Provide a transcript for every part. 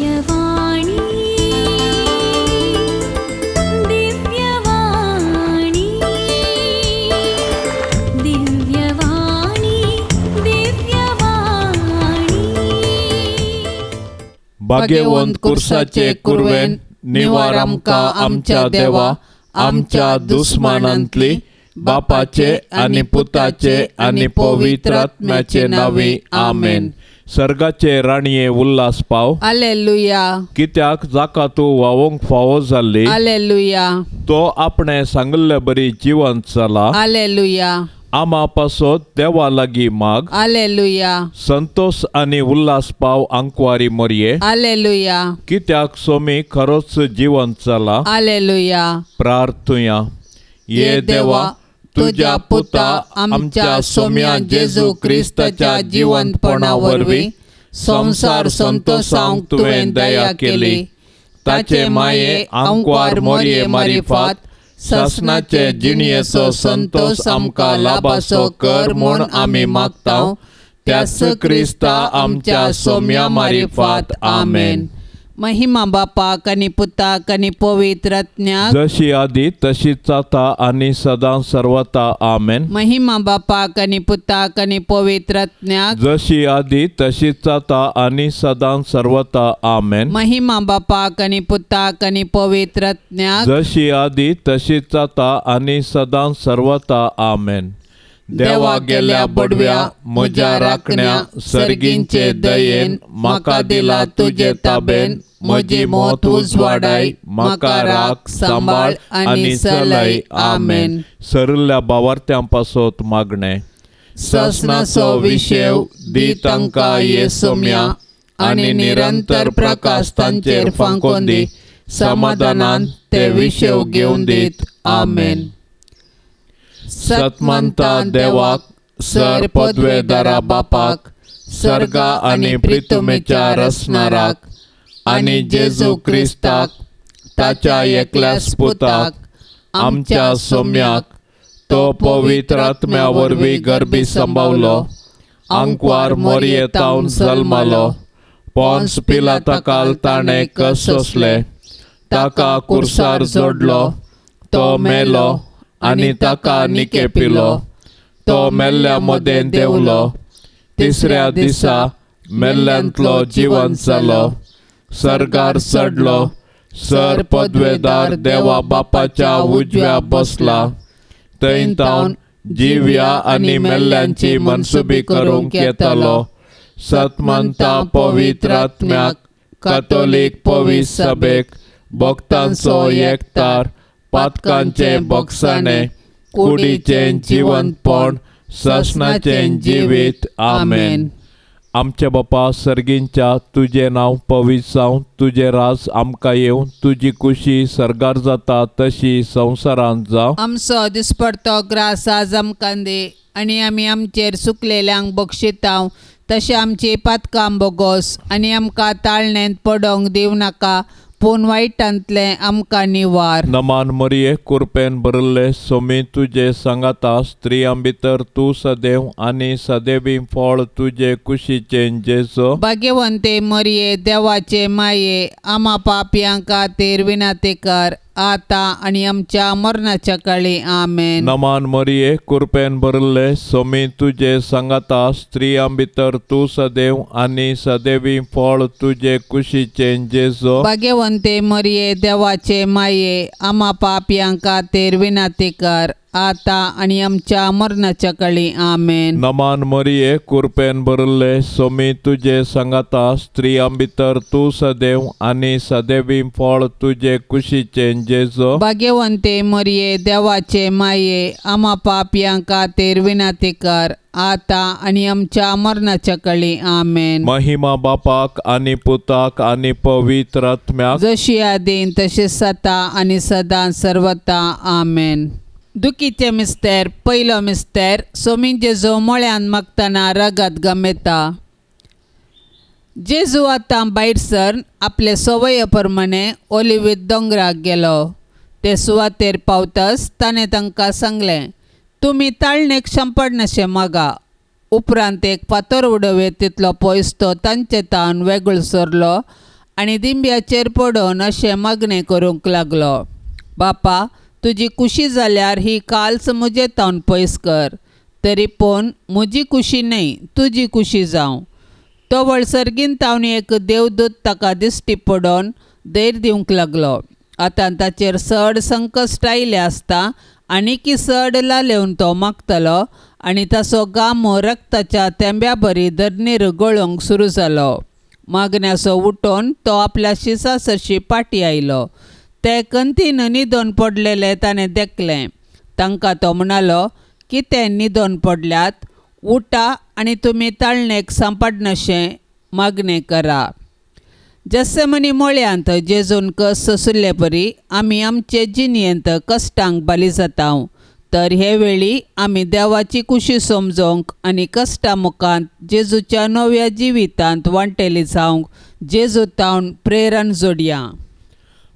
दिव्यवाणी दिव्यवाणी दिव्यवाणी दिव्यवाणी भाग्यवंत कुर्साचे कुरवेन निवार आमकां आमच्या देवा आमच्या दुस्मानांतली बापाचे आणि पुताचे आणि पवित्र आत्म्याचे नावे आमेन. सर्गाचे राणये उल्हास पाव. हालेलुया कित्याक जाका तूं वावोंक फावो जाल्ली हालेलुया तो आपणे सांगल्ले बरी जिवंत जाला. हालेलुया आमा पासत देवा लागीं माग. हालेलुया संतोष आणि उल्हास पाव आंकवारी मोरये. हालेलुया कित्याक सोमी खरोच जिवंत जाला. हालेलुया. प्रार्थुया. ये देवा तुझ्या पुता आमच्या सोम्या जेजू क्रिस्ताच्या जिवंतपणा वरवीं संसार संतोषांक तुवें दया केली. ताचे माये आंकवार मोरये मारिफात ससनाचे जिणयेचो संतोष आमकां लाभाचो कर म्हूण आमी मागतांव. त्याच क्रिस्ता आमच्या सोम्या मारिफात आमेन. महिमा बापाक आनी पुताक आनी पवित्र आत्म्याक जशी आदी तशीच आता आणि सदां सर्वता आमेन. महिमा बापाक आनी पुताक आनी पवित्र आत्म्याक जशी आदी तशीच आता आणि सदां सर्वता आमेन. महिमा बापाक आनी पुताक आनी पवित्र आत्म्याक जशी आदी तशीच आता आणि सदां सर्वता आमेन. देवा गेल्या बडव्या म्हज्या राखण्या सर्गींचे दयेन म्हाका दिला तुजे ताबेन. म्हजी मोत उजवाडाय म्हाका राख सांबाळ आनी चलय आमेन. सरल्या भावार्थ्यां पासत मागणे. ससनाचो विशेव दी तांकां येसोम्या आनी निरंतर प्रकाश तांचेर फांकोन दी. समाधानान ते विशेव घेवन दीत आमेन. सतमंता देवाक सर पदवेदारा बापाक सर्गा आनी प्रितुमेच्या रसनाराक आनी जेजू क्रिस्ताक ताच्या एकल्याच पुताक आमच्या सोम्याक तो पवित्र आत्म्या वरवीं गर्भी संभावलो. आंकवार मोरयेतावन जल्मलो. पोन्स पिलाताकाल ताणें कस सोंसले. ताका कुर्सार जोडलो. तो मेलो आनी ताका निके पिलो. तो मेल्ल्या मदें देंवलो. तिसऱ्या दिसा मेल्ल्यांतलो जिवंत जालो. सर्गार चडलो. सर पदवेदार देवा बापाच्या उजव्या बसला. थंय तावन जिव्या आनी मेल्ल्यांची मनसुबी करूंक येतालो. सतमंता पवित्र आत्म्याक कातोलीक पवित्र सभेक भक्तांचो एकठार पातकांचे बगसाणे कुडीचें जिवंतपण ससनाचें जिवीत आमेन. आमचे बापा सर्गींच्या तुझे नांव पवित्र जावं. तुझे राज आमकां येवं. तुजी कुशी सर्गार जाता तशी संवसारांत जावं. आमचो दिसपडतो ग्रास आज आमकां दे आनी आमी आमचेर सुकलेल्यांक बक्षितांव. तशें आमची पातकां बोगोस आनी आमकां ताळणेंत पडोंक दिवं नाका पूण वायटांतले आमकां निवार. नमान मरिये कुरपेन भरले सोमी तुजे सांगाता स्त्रियां भितर तूं सदैव आनी सदैवी फळ तुजे कुशीचें जेजो. भाग्यवंते मरिये देवाचे माये आमा पापयां खातीर विनाती कर आता आनी आमच्या मरणाच्या काळी आमेन. नमान मरिये कुरपेन भरले सोमी तुजे सांगाता स्त्रियां भितर तूं सदैव आनी सदैवी फळ तुजे कुशीचें जेजो. भाग्यवंते मरिये देवाचे माये आमा पापयां खातीर विनाती कर आता आनी आमच्या मरणाच्या काळी आमेन. नमान मरिये कुरपेन भरले सोमी तुजे सांगाता स्त्रियां भितर तूं सदैव आनी सदैवी फळ तुजे कुशीचें जेजो. भाग्यवंते मरिये देवाचे माये आमा पापयां खातीर विनाती कर आता आनी आमच्या मरणाच्या काळी आमेन. महिमा बापाक आनी पुताक आनी पवित्र आत्म्याक जशी आदीन तशेंच आता आनी सदां सर्वता आमेन. दुखीचे मिस्तेर. पयलो मिस्तेर. सोमी जेजू मोळ्यान मागतना रगत गमेता. जेजू आतां भायर सर आपले सवये प्रमाणे ओलिवीत दोंगराक गेलो. ते सुवातेर पावतच ताणें तांकां सांगलें, तुमी ताळणेक शंपडनाशें मागा. उपरांत एक फातर उडोवे तितलो पयस तो तांचे तावन वेगळो सरलो आनी दिंब्याचेर पडोवन अशें मागणें करूंक लागलो, बापा, तुजी कुशी जाल्यार ही काल्स म्हजे तावन पयस कर, तरी पूण म्हजी कुशी न्हय, तुजी कुशी जावं. तो वळसरगीन तावन एक देवदूत ताका दिश्टी पडोवन धैर्य दिवंक लागलो. आतां ताचेर चड संकश्ट आयिल्लें आसता आनी की चड लालेवन तो मागतलो आनी ताचो गामो रक्ताच्या तेंब्या बरी धरणीर गळोवंक सुरू जालो. मागण्याचो उठोवन तो आपल्या शिसा सरशी पाटी आयलो. ते कंतीन न्हिदोन पडलेले ताणें देखलें. तांकां तो म्हणालो, कितें न्हिदोन पडल्यात? उठा आनी तुमी ताळणेक सांपडनाशें मागणें करा. जसेमनी मोळ्यांत जेजून कस सुरले परी आमी आमचे जिणयेंत कश्टांक बाली जातांव, तर हे वेळी आमी देवाची कुशी समजोवंक आनी कश्टा मुखांत जेजूच्या नव्या जिवितांत वांटेली जावंक जेजू तावन प्रेरण जोडया.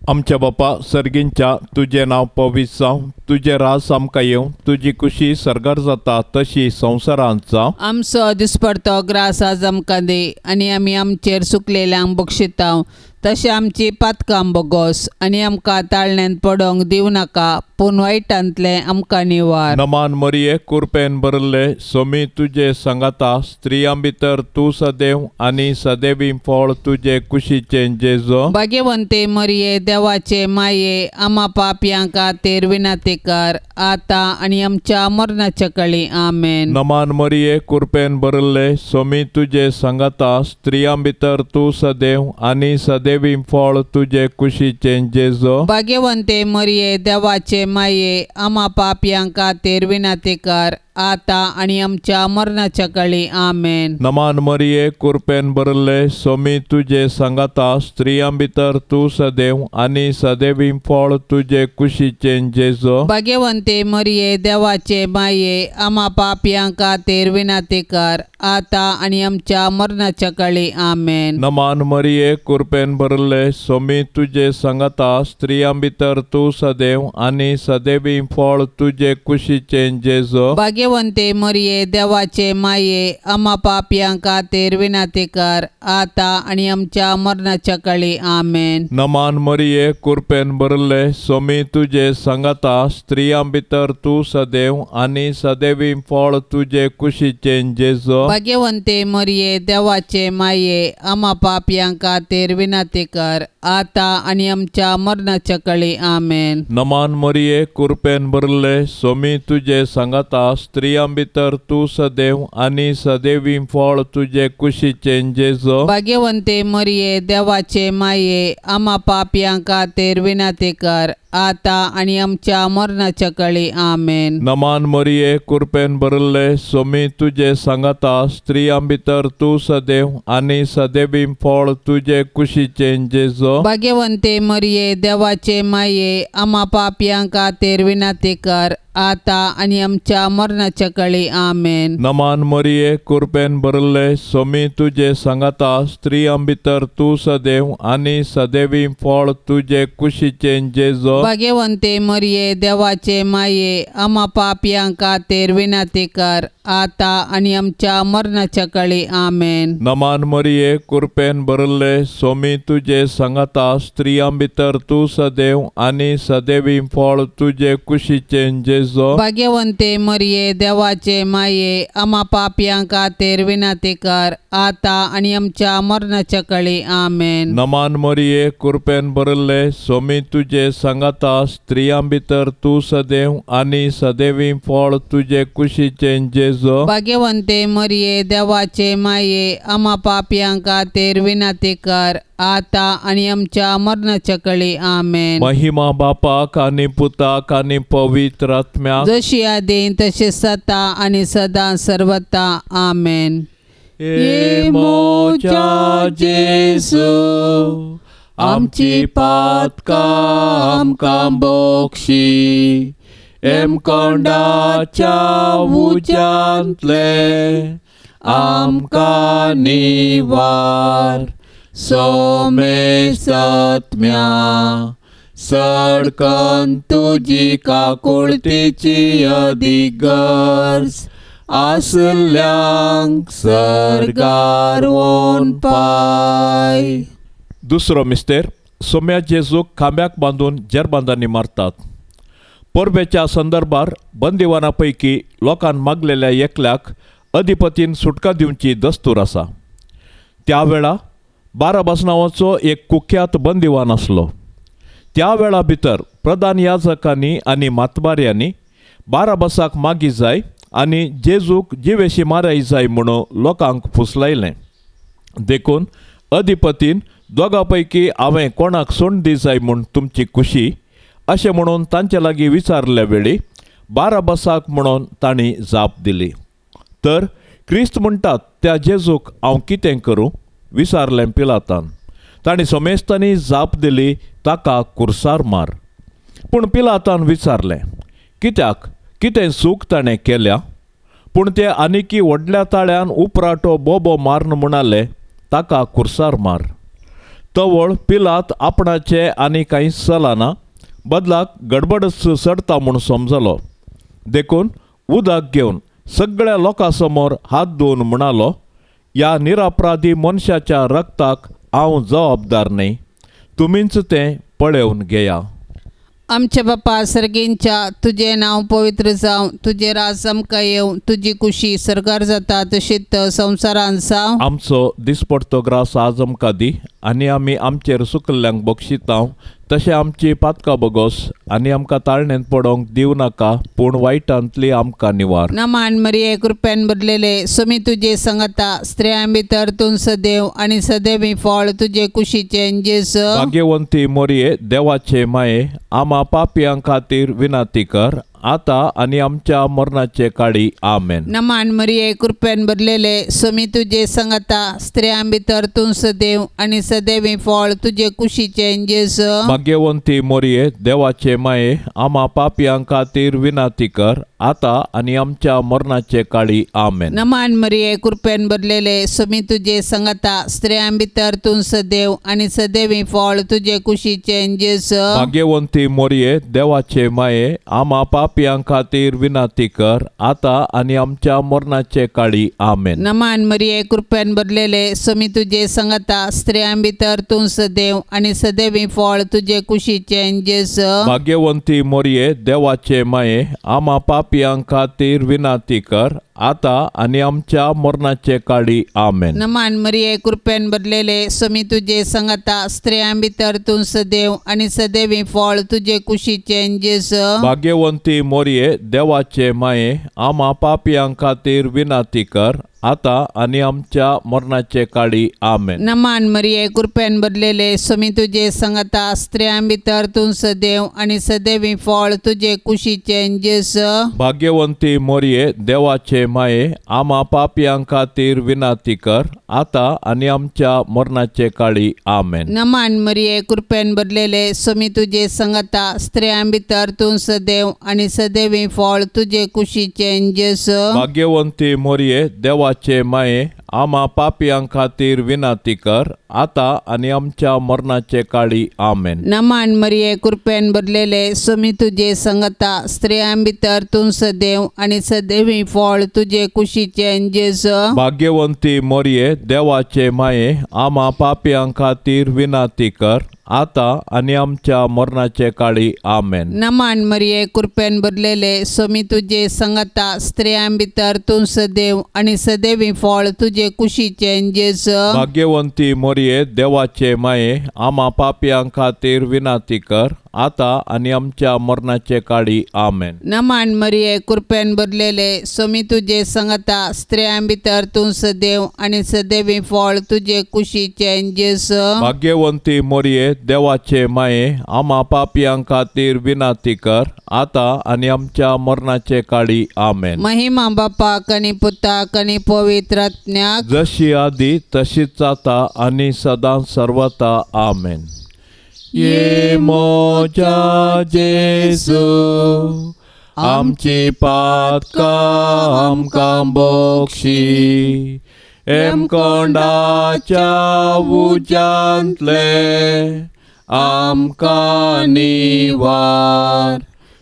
आमच्या बापा सर्गींच्या, तुजें नांव पवित्र जावं, तुजें रास आमकां येवं, तुजी कुशी सरकार जाता तशी संवसारांत जावं. आमचो दिसपडतो ग्रास आज आमकां दे, आनी आमी आमचेर चुकलेल्यांक बक्षितांव, तशें आमची पातकां बोगोस, आनी आमकां ताळण्यांत पडोवंक दिवं नाका, पूण वायटांतलें आमकां निवार. नमान मरिये, कृपेन भरले, सोमी तुजे सांगाता, स्त्रियां भितर तूं सदैव आनी सदैवी फळ तुजे कुशीचें जेजो. भाग्यवंते मरिये, देवाचे माये, आमा पापयांक खातीर विनाती कर, आतां आनी आमच्या मरणाच्या काळी. आमेन. नमान मरिये, कृपेन भरले, सोमी तुजे सांगाता, स्त्रियां भितर तूं सदैव आनी सदैवी फळ तुजे कुशीचें जेजो. भाग्यवंते मरिये, देवाचे माये, आमा पापयांक खातीर विनाती कर, आतां आनी आमच्या मरणाच्या काळी. आमेन. नमान मरिये, कृपेन भरले, सोमी तुजे सांगाता, स्त्रियां भितर तूं सदैव आनी सदैवी फळ तुजे कुशीचें जेजो. भाग्यवंते मरिये, देवाचे माये, आमा पापयांक खातीर विनाती कर, आतां आनी आमच्या मरणाच्या काळी. आमेन. नमान मरिये, कृपेन भरले, सोमी तुजे सांगाता, स्त्रियां भितर तूं सदैव आनी सदैवी फळ तुजे कुशीचें जेजो. भाग्यवंते मरिये, देवाचे माये, आमा पापयांक खातीर विनाती कर, आतां आनी आमच्या मरणाच्या काळी. आमेन. नमान मरिये, कृपेन भरले, सोमी तुजे सांगाता, स्त्रियां भितर तूं सदैव आनी सदैवी फळ तुजे कुशीचें जेजो. भाग्यवंते मरिये, देवाचे माये, आमा पापयांक खातीर विनाती कर, आतां आनी आमच्या मरणाच्या काळी. आमेन. नमान मरिये, कृपेन भरले, सोमी तुजे सांगाता, स्त्रियां भितर तूं सदैव आनी सदैवी फळ तुजे कुशीचें जेजो. भाग्यवंते मरिये, देवाचे माये, आमा पापयांक खातीर विनाती कर, आतां आनी आमच्या मरणाच्या काळी. आमेन. नमान मरिये, कृपेन भरले, सोमी तुजे सांगाता, स्त्रियां भितर तूं सदैव आनी सदैवी फळ तुजे कुशीचें जेजो. भाग्यवंते मरिये, देवाचे माये, आमा पापयांक खातीर विनाती कर, आतां आनी आमच्या मरणाच्या काळी. आमेन. नमान मरिये, कृपेन भरले, सोमी तुजे सांगाता, स्त्रियां भितर तूं सदैव आनी सदैवी फळ तुजे कुशीचें जेजो. भाग्यवंते मरिये, देवाचे माये, आमा पापयांक खातीर विनाती कर, आतां आनी आमच्या मरणाच्या काळी. आमेन. नमान मरिये, कृपेन भरले, सोमी तुजे सांगाता, स्त्रियां भितर तूं सदैव आनी सदैवी फळ तुजे कुशीचें जेजो. भाग्यवंते मरिये, देवाचे माये, आमा पापयांक खातीर विनाती कर, आतां आनी आमच्या मरणाच्या काळी. आमेन. नमान मरिये, कृपेन भरले, सोमी तुजे सांगाता, स्त्रियां भितर तूं सदैव आनी सदैवी फळ तुजे कुशीचें जेजो. भाग्यवंते मरिये, देवाचे माये, आमा पापयांक खातीर विनाती कर, आतां आनी आमच्या मरणाच्या काळी. आमेन. महिमा बापाक आनी पुताक आनी पवित्र आत्म्याक, जशी आदीं तशी सता आनी सदां सर्वता. आमेन. ये मोच्या जेजू, आमची पातकां आमकां बोक्षी, एमकोंडाच्या उज्यांतले आमकां निवार. सोमे सत्म्या सडकन तुजी काकुळतीची अधिगर्ज, आसल्यांक सरगार वोन पाय. दुसरो मिस्तेर सोम्या जेजूक खांब्याक बांदून जेरबांदांनी मारतात. पोरबेच्या संदर्भार बंदिवानापैकी लोकांन मागलेल्या एकल्याक अधिपतीन सुटका दिवची दस्तूर आसा. त्या वेळा बाराबास नांवाचो एक कुख्यात बंदिवान आसलो. त्या वेळा भितर प्रधान याजकांनी आनी मातबाऱ्यांनी बाराबासाक मागी जाय आनी जेजूक जिवेशी माराय जाय म्हणून लोकांक फुसलायलें. देखून अधिपतीन दोगां पैकी हांवें कोणाक सोंड दी जाय म्हूण तुमची खुशी अशें म्हणून तांचे लागीं विचारले वेळी बाराबासाक म्हणून तांणी जाप दिली. तर क्रिस्त म्हणटात त्या जेजूक हांव कितें करूं विचारलें पिलातान. तांणी सोमेस्तांनी जाप दिली, ताका कुर्सार मार. पूण पिलातान विचारलें, कित्याक, कितें चूक ताणें केल्या? पूण ते आनिकी व्हडल्या ताळ्यान उपराटो बोबो मारन म्हणाले, ताका कुर्सार मार. तवळ पिलात आपणाचे आनी कांय चलना, बदलाक गडबडच सडटा म्हूण समजलो. देखून उदक घेवन सगळ्या लोकां समोर हात धुवन म्हणालो, ह्या निरपराधी मनशाच्या रक्ताक हांव जबाबदार न्ही, तुमीच तें पळोवन घेया. आमच्या बापा सर्गींच्या, तुझे नाव पवित्र जावं, तुझे राज आमकां येवं, तुजी खुशी सरकार जाता तशीच संवसारांत जावं. आमचो दिसपडतो ग्रास आज आमकां दी आनी आमी आमचेर सुकल्ल्यांक बक्षितांव, तशें आमची पातकां बगोस आनी आमकां ताळणेंत पडोंक दिव नाका, पूण वायटांतली आमकां निवार. नमान मरिये कृपेन भरलेले, सोमी तुजे संगता, स्त्रियां भितर तूं सदैव आनी सदैवी फळ तुजे कुशीचे जेजू. भाग्यवंती मोरये, देवाचे माये, आमा पापियां खातीर विनाती कर, आता आनी आमच्या मरणाचे काळी. आमेन. नमान मरिये कृपेन भरलेले, सोमी तुजे संगता, स्त्रियां भितर तूं सदैव आनी सदैवी फळ तुजे कुशीचे जेजू. भाग्यवंती मोरये, देवाचे माये, आमा पापियां खातीर विनाती कर, आता आनी आमच्या मरणाचे काळी. आमेन. नमान मरिये कृपेन भरलेले, सोमी तुजे संगता, स्त्रियां भितर तूं सदैव आनी सदैवी फळ तुजे कुशीचे जेजू. भाग्यवंती मोरये, देवाचे माये, आमा पापियां खातीर विनाती कर, आता आनी आमच्या मरणाचे काळी. आमेन. नमान मरिये कृपेन भरलेले, सोमी तुजे संगता, स्त्रियां भितर तूं सदैव आनी सदैवी फळ तुजे कुशीचे जेजू. भाग्यवंती मोरये, देवाचे माये, आमा पापियां खातीर विनाती कर, आता आनी आमच्या मरणाचे काळी. आमेन. नमान मरिये कृपेन भरलेले, सोमी तुजे संगता, स्त्रियां भितर तूं सदैव आनी सदैवी फळ तुजे कुशीचे जेजू. भाग्यवंती मोरये, देवाचे माये, आमा पापियां खातीर विनाती कर, आता आनी आमच्या मरणाचे काळी. आमेन. नमान मरिये कृपेन भरलेले, सोमी तुजे संगता, स्त्रियां भितर तूं सदैव आनी सदैवी फळ तुजे कुशीचे जेजू. भाग्यवंती मोरये, देवाचे माये, आमा पापियां खातीर विनाती कर, आता आनी आमच्या मरणाचे काळी. आमेन. नमान मरिये कृपेन भरलेले, सोमी तुजे संगता, स्त्रियां भितर तूं सदैव आनी सदैवी फळ तुजे कुशीचे जेजू. भाग्यवंती मोरये, देवाचे माये, आमा पापियां खातीर विनाती कर, आता आनी आमच्या मरणाचे काळी. आमेन. नमान मरिये कृपेन भरलेले, सोमी तुजे संगता, स्त्रियां भितर तूं सदैव आनी सदैवी फळ तुजे कुशीचे जेजू. भाग्यवंती मोरये, देवाचे माये, आमा पापियां खातीर विनाती कर, आता आनी आमच्या मरणाचे काळी. आमेन. नमान मरिये कृपेन भरलेले, सोमी तुजे संगता, स्त्रियां भितर तूं सदैव आनी सदैवी फळ तुजे कुशीचे जेजू. भाग्यवंती मोरये, देवाचे माये, आमा पापियां खातीर विनाती कर, आता आनी आमच्या मरणाचे काळी. आमेन. नमान मरिये कृपेन भरलेले, सोमी तुजे संगता, स्त्रियां भितर तूं सदैव आनी सदैवी फळ तुजे कुशीचे जेजू. भाग्यवंती मोरये, देवाचे माये, आमा पापियां खातीर विनाती कर, आता आनी आमच्या मरणाचे काळी. आमेन. महिमा बापाक आनी पुताक आनी पवित्र आत्म्याक, जशी आदी तशीच आता आनी सदां सर्वता. आमेन. ये मोच्या जेजू, आमची पातकां आमकां बक्षी, एमकोंडाच्या उज्यांतले आमकां निवार.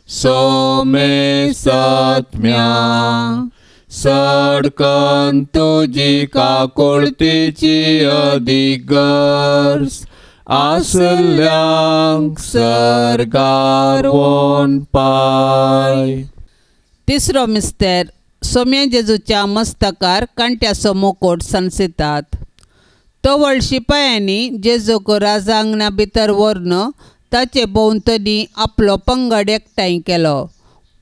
सोमे सत्म्या सडकन तुजी काकुळतीची अधिगर्स, आसल्यांक सरकार वोन पाय. तिसरो मिस्तेर सोम्या जेजूच्या मस्तकार कांट्याचो मुकुट संसितात. तवळ शिपायांनी जेजूक राजांगणा भितर व्हरून ताचे भोंवतणी आपलो पंगड एकठांय केलो.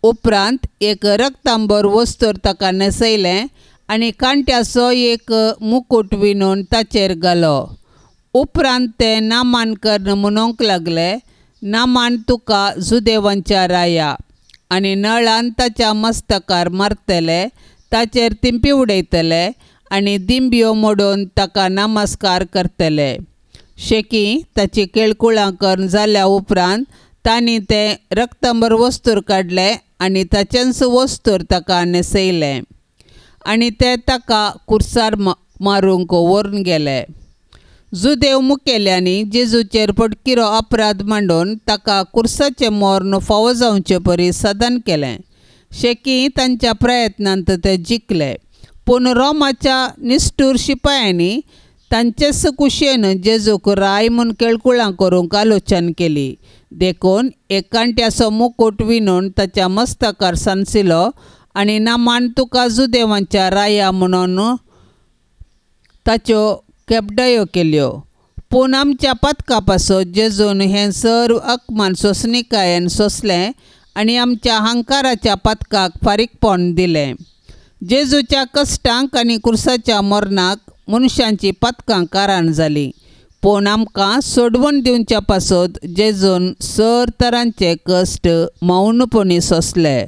उपरांत एक रक्तांबर वस्तूर ताका न्हेसयलें आनी कांट्याचो एक मुकुट विणून ताचेर घालो. उपरांत ते नामांकन म्हणूंक लागले, नामान तुका जुदेवांच्या राया. आनी नळान ताच्या मस्तकार मारतले, ताचेर तिंपी उडयतले आनी दिंब्यो मोडून ताका नमस्कार करतले. शेकी ताची केळकुळां करून जाल्या उपरांत तांणी ते रक्तांबर वस्तूर काडले आनी ताच्यांच वस्तूर ताका न्हेसयले आनी ते ताका कुर्सार मारूंक व्हरून गेले. जुदेव मुखेल्यांनी जेजूचेर पटकिरो अपराध मांडून ताका कुर्साचे मोर्ण फावो जावचे परी सदन केलें. शेकी तांच्या प्रयत्नांत ते जिखले. पूण रोमाच्या निश्ठूर शिपायांनी तांचेच कुशेन जेजूक राय म्हूण केळकुळां करूंक आलोचन केली. देखून एक कांट्याचो मुकुट विणून ताच्या मस्तकार सांसिलो आनी नामान तुका जुदेवांच्या राया म्हणून ताच्यो केपडयो केल्यो. पूण आमच्या पथका पासत जेजून हें सर्व अकमान सोंसणिकायेन सोंसलें आनी आमच्या हंकाराच्या पथकाक फारीकपण दिलें. जेजूच्या कश्टांक आनी कुर्साच्या मरणाक मनशांची पथकां कारण जालीं. पूण आमकां सोडवून दिवच्या पासत जेजून सर तरांचे कश्ट मौनपणी सोंसले.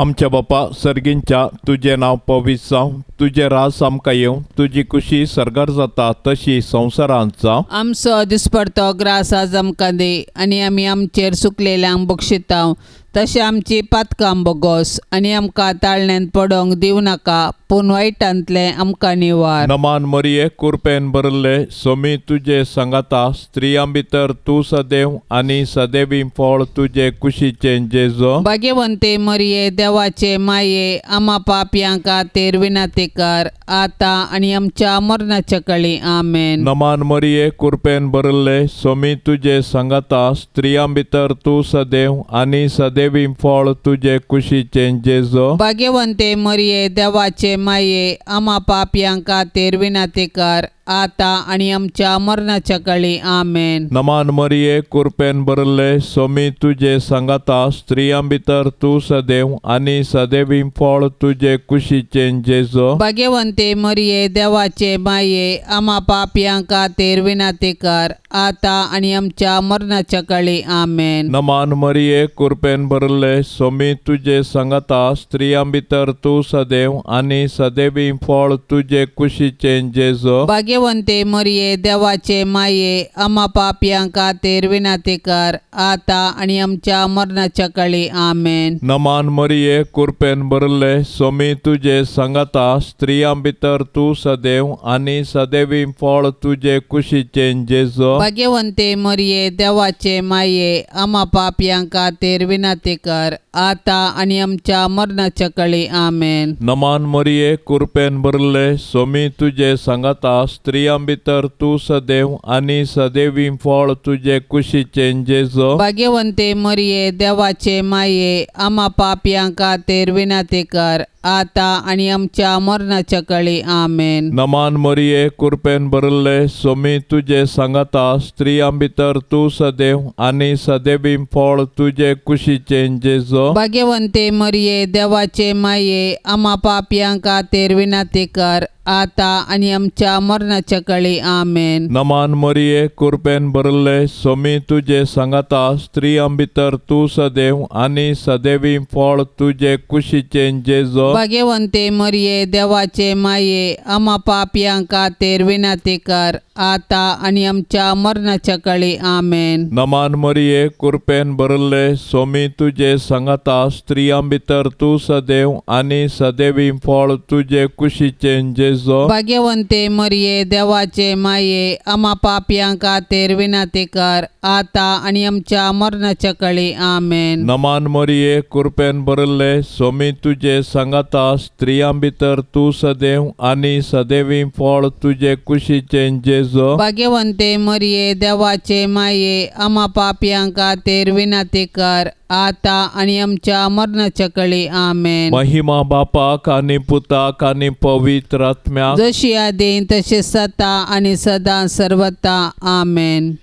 आमच्या बापा सर्गींच्या तुजें नांव पवित्र जावं, तुजें राज आमकां येवं, तुजी कुशी सरकार जाता तशी संवसारांत जावं. आमचो दिसपडतो ग्रास आज आमकां दी आनी आमी आमचेर सुकलेल्यांक बक्षितांव तशें आमची पातकां बोगोस आनी आमकां ताळण्यांत पडोंक दिवं नाका, पूण वायटांतले आमकां निवार. नमान मरिये कुरपेन भरले सोमी तुजे सांगाता, स्त्रियां भितर तूं सदैव आनी सदैवी फळ तुजे कुशीचें जेजो. भाग्यवंते मरिये देवाचे माये, आमा पापयांक खातीर विनातेकार, आतां आनी आमच्या मरणाच्या काळी आमेन. नमान मरिये कुरपेन भरले सोमी तुजे सांगाता, स्त्रियां भितर तूं सदैव आनी सदैवी फळ तुजे कुशीचें जेजो. भाग्यवंते मरिये देवाचे माये, आमा पापयांक खातीर विनातेकार, आतां आनी आमच्या मरणाच्या काळी आमेन. नमान मरिये कुरपेन भरले सोमी तुजे सांगाता, स्त्रियां भितर तूं सदैव आनी सदैवी फळ तुजे कुशीचें जेजो. भाग्यवंते मरिये देवाचे माये, आमा पापयांक खातीर विनातेकार, आतां आनी आमच्या मरणाच्या काळी आमेन. नमान मरिये कुरपेन भरले सोमी तुजे सांगाता, स्त्रियां भितर तूं सदैव आनी सदैवी फळ तुजे कुशीचें जेजो. भाग्यवंते मरिये देवाचे माये, आमा पापयांक खातीर विनातेकार, आतां आनी आमच्या मरणाच्या काळी आमेन. नमान मरिये कुरपेन भरले सोमी तुजे सांगाता, स्त्रियां भितर तूं सदैव आनी सदैवी फळ तुजे कुशीचें जेजो. भाग्यवंते मरिये देवाचे माये, आमा पापयांक खातीर विनातेकार, आतां आनी आमच्या मरणाच्या काळी आमेन. नमान मरिये कुरपेन भरले सोमी तुजे सांगाता, स्त्रियां भितर तूं सदैव आनी सदैवी फळ तुजे कुशीचें जेजो. भाग्यवंते मरिये देवाचे माये, आमा पापयांक खातीर विनातेकार, आतां आनी आमच्या मरणाच्या काळी आमेन. नमान मरिये कुरपेन भरले सोमी तुजे सांगाता, स्त्रियां भितर तूं सदैव आनी सदैवी फळ तुजे कुशीचें जेजो. भाग्यवंते मरिये देवाचे माये, आमा पापयांक खातीर विनातेकार, आतां आनी आमच्या मरणाच्या काळी आमेन. नमान मरिये कुरपेन भरले सोमी तुजे सांगाता, स्त्रियां भितर तूं सदैव आनी सदैवी फळ तुजे कुशीचें जेजो. भाग्यवंते मरिये देवाचे माये, आमा पापयांक खातीर विनातेकार, आतां आनी आमच्या मरणाच्या काळी आमेन. नमान मरिये कुरपेन भरले सोमी तुजे सांगाता, स्त्रियां भितर तूं सदैव आनी सदैवी फळ तुजे कुशीचें जेजो. भाग्यवंते मरिये देवाचे माये, आमा पापयांक खातीर विनातेकार, आतां आनी आमच्या मरणाच्या काळी आमेन. नमान मरिये कुरपेन भरले सोमी तुजे सांगाता, स्त्रियां भितर तूं सदैव आनी सदैवी फळ तुजे कुशीचें जेजो. जेजू भाग्यवंते मरिये देवाचे माये आम्हा पापियां खातीर विनंती कर आता आणि आमच्या मरणाच्या कळी आमेन. महिमा बापाक आनी पुताक आनी पवित्र आत्म्याक जशी आदी तशी सता आणि सदा सर्वता आमेन.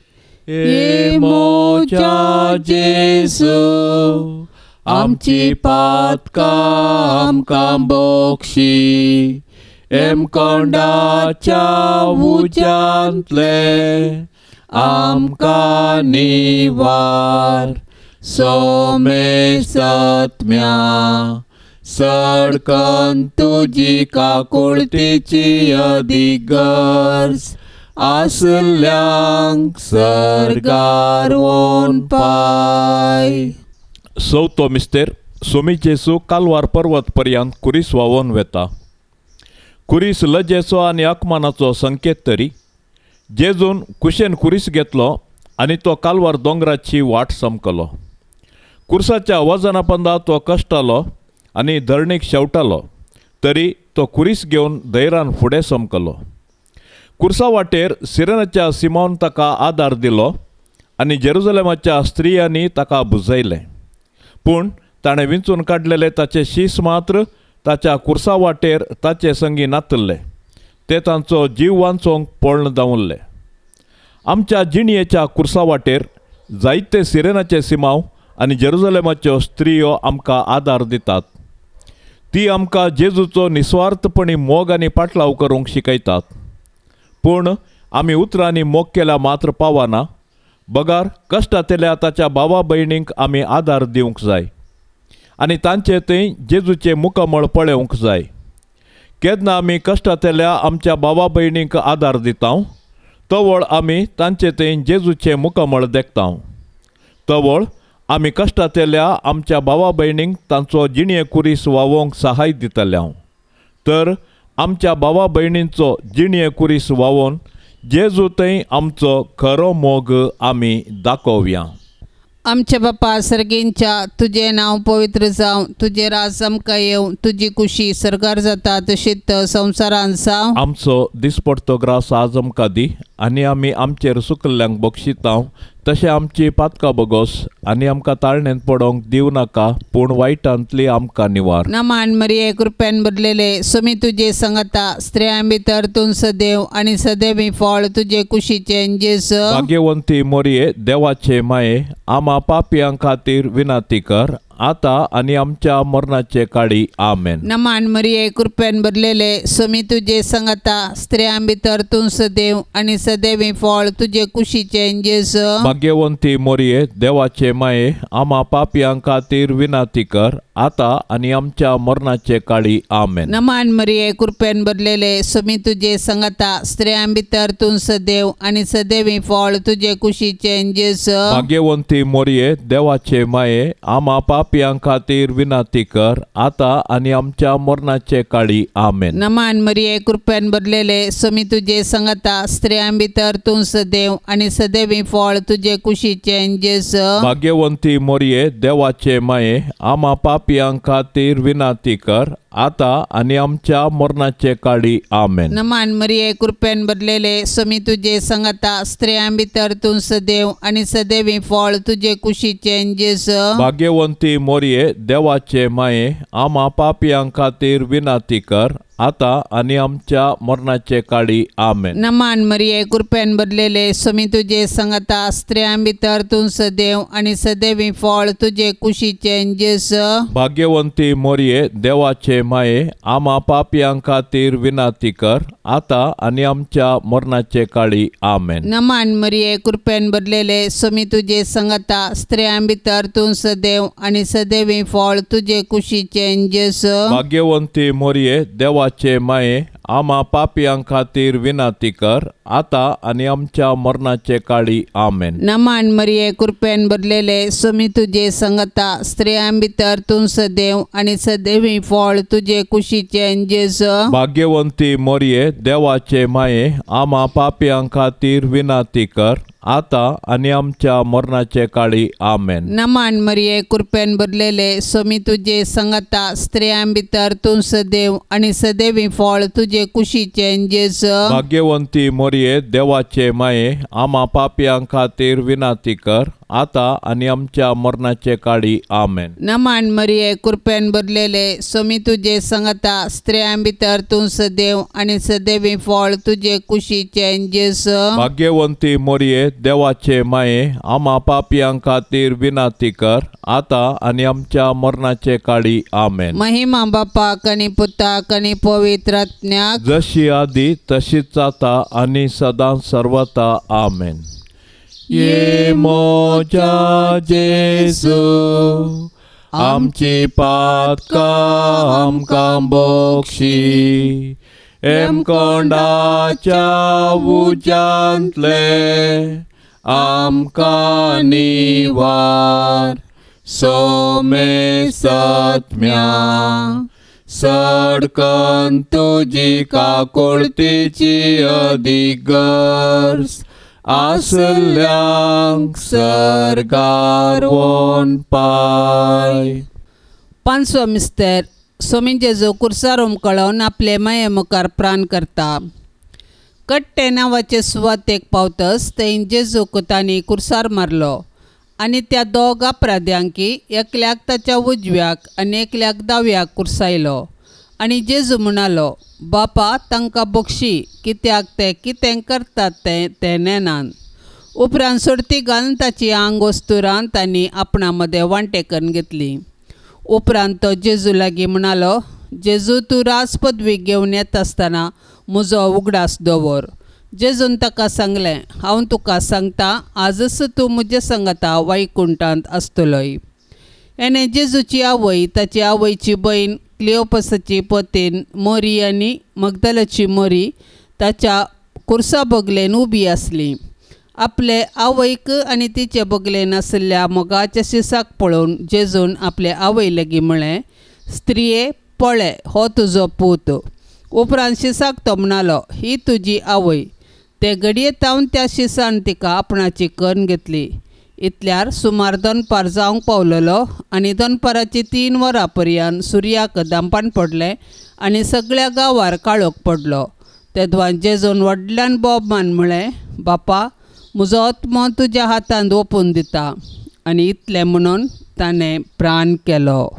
ये मोच्या जेजू आमची पातकां आमकां बोक्षी एम कोंडाच्या उज्यांतले आमकां निवार सोमेस आत्म्या सडकन तुजी काकुळतीची अधिगर्ज आसल्यांक सर्गार वोन पाय. चवथो मिस्तेर सोमी जेजू कालवार पर्वत पर्यंत कुरीस व्हांवून वेता. कुरीस लजेचो आनी अकमानाचो संकेत तरी जेजून कुशेन कुरीस घेतलो आनी तो कालवार दोंगराची वाट समकलो. कुर्साच्या वजनापंदा तो कश्टालो आनी धरणीक शेवटालो तरी तो कुरीस घेवन धैर्यान फुडें समकलो. कुर्सा वाटेर सिरेनाच्या सिमोन ताका आदार दिलो आनी जेरुजलेमाच्या स्त्रियांनी ताका बुजयलें. पूण ताणें विंचून काडलेले ताचे शीस मात्र ताच्या कुर्सा वाटेर ताचे संगी नातल्ले. ते तांचो जीव वांचोवंक पळण दावल्ले. आमच्या जिणयेच्या कुर्सा वाटेर जायते सिरेनाचे सिमांव आनी जेरुजलेमाच्यो स्त्रियो आमकां आदार दितात. ती आमकां जेजूचो निस्वार्थपणी मोग आनी पाटलाव करूंक शिकयतात. पूण आमी उतरांनी मोग केल्या मात्र पावना. बगार कश्ट येतल्या ताच्या भावा भयणींक आमी आदार दिवंक जाय आनी तांचे थंय जेजूचे मुखमळ पळोवंक जाय. केन्ना आमी कश्ट येतल्या आमच्या भावा भयणींक आदार दिता तवळ आमी तांचे थंय जेजूचे मुखमळ देखता. तवळ आमी कश्ट येतल्या आमच्या भावा भयणींक तांचो जिणये कुरीस व्हांवोवंक सहाय दितल्या. तर आमच्या भावा भयणींचो जिणये कुरीस व्हांवोवन जेजू थंय आमचो खरो मोग आमी दाखोवया. आमच्या बापा सर्गींच्या तुझे नाव पवित्र जावं, तुझे राज आमकां येवं, तुजी कुशी सरकार जाता तशीच संवसारांत जावं. आमचो दिसपडतो ग्रास आज आमकां दी आनी आमी आमचेर सुकल्ल्यांक बक्षिता तशें आमची पातकां बगोस आनी आमकां ताळणेंत पडोवंक दिव नाका पूण वायटांतली आमकां निवार. नमान मरिये कृपेन भरलेले सोमी तुजे संगता स्त्रियां भितर तूं सदैव आनी सदैवी फळ तुजे कुशीचे जेजू. भाग्यवंती मोरये देवाचे माये आम्हा पापियां खातीर विनंती कर आता आनी आमच्या मरणाचे काळी आमेन. नमान मरिये कृपेन भरलेले सोमी तुजे संगता स्त्रियां भितर तूं सदैव आनी सदैवी फळ तुजे कुशीचे जेजू. भाग्यवंती मोरये देवाचे माये आम्हा पापियां खातीर विनंती कर आता आनी आमच्या मरणाचे काळी आमेन. नमान मरिये कृपेन भरलेले सोमी तुजे संगता स्त्रियां भितर तूं सदैव आनी सदैवी फळ तुजे कुशीचे जेजू. भाग्यवंती मोरये देवाचे माये आम्हा पापियां खातीर विनंती कर आता आनी आमच्या मरणाचे काळी आमेन. नमान मरिये कृपेन भरलेले सोमी तुजे संगता स्त्रियां भितर तूं सदैव आनी सदैवी फळ तुजे कुशीचे जेजू. भाग्यवंती मोरये देवाचे माये आम्हा पापियां खातीर विनंती कर आता आनी आमच्या मरणाचे काळी आमेन. नमान मरिये कृपेन भरलेले सोमी तुजे संगता स्त्रियां भितर तूं सदैव आनी सदैवी फळ तुजे कुशीचे जेजू. भाग्यवंती मोरये देवाचे माये आम्हा पापियां खातीर विनंती कर आता आनी आमच्या मरणाचे काळी आमेन. नमान मरिये कृपेन भरलेले सोमी तुजे संगता स्त्रियां भितर तूं सदैव आनी सदैवी फळ तुजे कुशीचे जेजू. भाग्यवंती मोरये देवाचे माये आम्हा पापियां खातीर विनंती कर आता आनी आमच्या मरणाचे काळी आमेन. नमान मरिये कृपेन भरलेले सोमी तुजे संगता स्त्रियां भितर तूं सदैव आनी सदैवी फळ तुजे कुशीचे जेजू. भाग्यवंती मोरये देवाचे माये आम्हा पापियां खातीर विनंती कर आता आनी आमच्या मरणाचे काळी आमेन. नमान मरिये कृपेन भरलेले सोमी तुजे संगता स्त्रियां भितर तूं सदैव आनी सदैवी फळ तुजे कुशीचे जेजू. भाग्यवंती मोरये देवाचे माये आम्हा पापियां खातीर विनंती कर आता आणि आमच्या मरणाचे काळी आमेन. नमान मरिये कृपेन भरलेले स्वामी तुझे संगता स्त्रियां भितर तूं सदैव आणि सदैवी फळ तुझे कुशीचे जेजू. भाग्यवंती मोरये देवाचे माये आम्हा पापियां खातीर विनाती कर आता आणि आमच्या मरणाचे काळी आमेन. नमान मरिये कृपेन भरलेले स्वामी तुझे संगता स्त्रियां भितर तूं सदैव आणि सदैवी फळ तुझे कुशीचे जेजू. भाग्यवंती मोरये देवाचे माये आम्हा पापियां खातीर विनाती कर आता आणि आमच्या मरणाचे काळी आमेन. महिमा बापाक आणि पुताक आणि पवित्र आत्म्याक जशी आधी तशीच आता आणि सदां सर्वता आमेन. ये मोजा जेजू आमची पातकां आमकां बक्षी एम कोंडाच्या उज्यांतले आमकां निवार सोमे सत्म्या सडकन तुजी काकुळतीची अधिगर्स आसल्यांक सरकार वोन पाय. पांचवो मिस्तेर स्वामी जेजू कुर्सार उमकळोन आपले माये मुखार प्राण करता. कट्टे नांवाचे सुवातेक पावतस थंय जेजूक तांणी कुर्सार मारलो आनी त्या दोग अपराध्यांकी एकल्याक ताच्या उजव्याक आनी एकल्याक दाव्याक कुर्सायलो. आनी जेजू म्हणालो, बापा तांकां बक्षी कित्याक ते कितें करतात ते नेनान. उपरांत सोडती घालून ताची आंग वस्तुरान तांणी आपणा मदें वांटे करून घेतली. उपरांत तो जेजू लागीं म्हणालो, जेजू तूं राज पदवी घेवन येता आसतना म्हजो उगडास दवर. जेजून ताका सांगलें, हांव तुका सांगता आजच तूं म्हजे सांगता वैकुंठांत आसतलोय. हेणे जेजूची आवय ताची आवयची भयण क्लिओपसाची पतीन मोरी आनी मगदलाची मोरी ताच्या कुर्सा बगलेन उबी आसली. आपले आवयक आनी तिचे बगलेन आशिल्ल्या मोगाच्या शिसाक पळोवन जेजून आपले आवय लागीं म्हळें, स्त्रिये पळय हो तुजो पूत. उपरांत शिसाक तो म्हणालो, ही तुजी आवय. ते घडये तावन त्या शिसान तिका आपणाची करून घेतली. इतल्यार सुमार दनपार जावंक पावलेलो आनी दनपाराची 3 वरां पर्यंत सुर्याक दांपान पडलें आनी सगळ्या गांवार काळोख पडलो. तेदवान जेजून व्हडल्यान बोबमान म्हळें, बापा म्हजो आत्मो तुज्या हातांत ओपून दिता. आनी इतलें म्हणून ताणें प्राण केलो.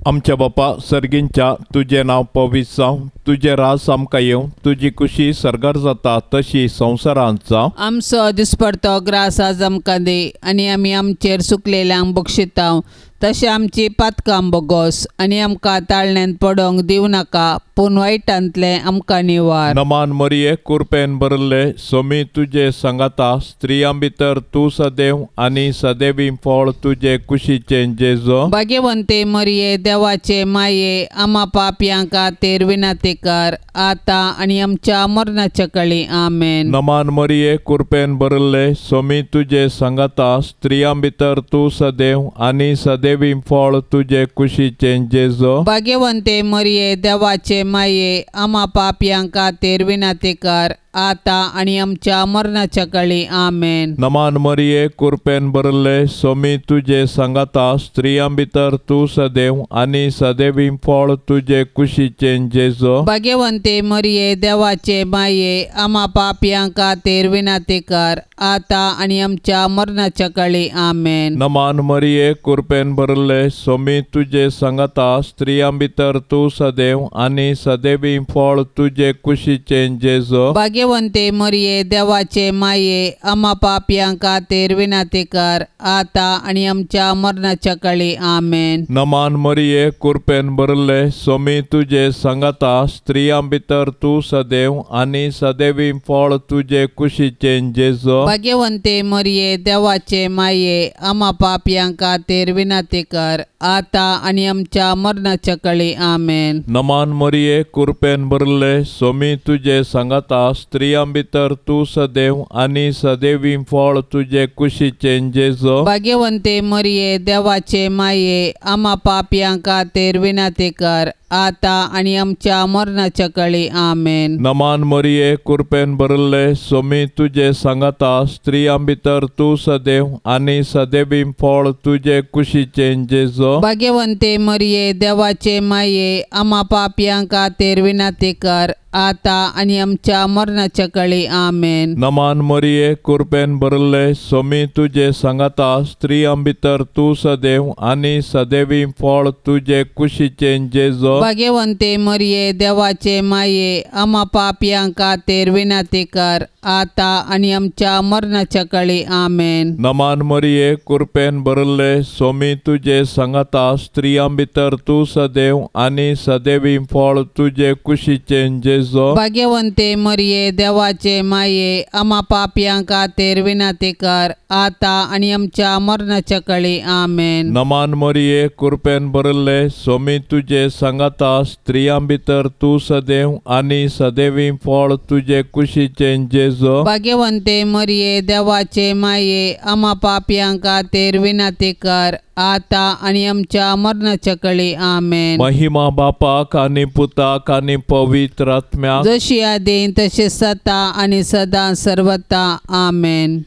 आमच्या बापा सर्गींच्या तुझे नांव पवित्र जावं, तुझे राज आमकां येवं, तुजी कुशी सरकार जाता तशी संवसारांत जावं. आमचो दिसपडतो ग्रास आज आमकां दी आनी आमी आमचेर सुकलेल्यांक बक्षितांव तशें आमची पातकां बोगोस आनी आमकां ताळण्यांत पडोंक दिवं नाका पूण वायटांतले आमकां निवार. नमान मरिये कृपेन भरले स्वामी तुजे सांगाता स्त्रियां भितर तूं सदैव आनी सदैवी फळ तुजे कुशीचे जेजू. भाग्यवंते मरिये देवाचे माये आम्हा पापयां खातीर विनाती कर आता आनी आमच्या मरणाच्या काळी आमेन. नमान मरिये कृपेन भरले स्वामी तुजे सांगाता स्त्रियां भितर तूं सदैव आनी सदैवी फळ तुजे कुशीचे जेजू. भाग्यवंते मरिये देवाचे माये आम्हा पापयां खातीर विनाती कर आता आनी आमच्या मरणाच्या काळी आमेन. नमान मरिये कृपेन भरले स्वामी तुजे सांगाता स्त्रियां भितर तूं सदैव आनी सदैवी फळ तुजे कुशीचे जेजू. भाग्यवंते मरिये देवाचे माये आम्हा पापयां खातीर विनाती कर आता आनी आमच्या मरणाच्या काळी आमेन. नमान मरिये कृपेन भरले स्वामी तुजे सांगाता स्त्रियां भितर तूं सदैव आनी सदैवी फळ तुजे कुशीचे जेजू. भाग्यवंते मरिये देवाचे माये आम्हा पापयां खातीर विनाती कर आता आनी आमच्या मरणाच्या काळी आमेन. नमान मरिये कृपेन भरले स्वामी तुजे सांगाता स्त्रियां भितर तूं सदैव आनी सदैवी फळ तुजे कुशीचे जेजू. भाग्यवंते मरिये देवाचे माये आम्हा पापयां खातीर विनाती कर आता आनी आमच्या मरणाच्या काळी आमेन. नमान मरिये कृपेन भरले स्वामी तुजे सांगाता स्त्रियां भितर तूं सदैव आनी सदैवी फळ तुजे कुशीचे जेजू. भाग्यवंते मरिये देवाचे माये आम्हा पापयां खातीर विनाती कर आता आणि आमच्या मरणाच्या काळी आमेन. नमान मरिये कृपेन भरले सोमी तुझे सांगता स्त्रियां भितर तू सदैव आणि सदैवी फळ तुझे कुशीचे जेजो. भाग्यवंते मरिये देवाचे माये आम्हा पापियांका तेर विनाती कर आता आणि आमच्या मरणाच्या काळी आमेन. नमान मरिये कृपेन भरले सोमी तुझे सांगता स्त्रियां भितर तू सदैव आणि सदैवी फळ तुझे कुशीचे जेजो. भाग्यवंते मरिये देवाचे माये आम्हा पापियांका तेर विनाती कर आता आणि आमच्या मरणाच्या काळी आमेन. नमान मरिये कृपेन भरले सोमी तुझे सांगता स्त्रियां भितर तू सदैव आणि सदैवी फळ तुझे कुशीचे जेजो. भाग्यवंते मरिये देवाचे माये आम्हा पापियांका तेर विनाती कर आता आणि आमच्या मरणाच्या काळी आमेन. नमान मरिये कृपेन भरले सोमी तुझे सांगता स्त्रियां भितर तू सदैव आणि सदैवी फळ तुझे कुशीचे जेजो. भाग्यवंते मरिये देवाचे माये आम्हा पापियांका तेर विनाती कर आता आणि आमच्या मरणाच्या काळी आमेन. महिमा बापाक आणि पुताक आणि पवित्र आत्म्याक जशी आदीन तसे सता आणि सदा सर्वता आमेन.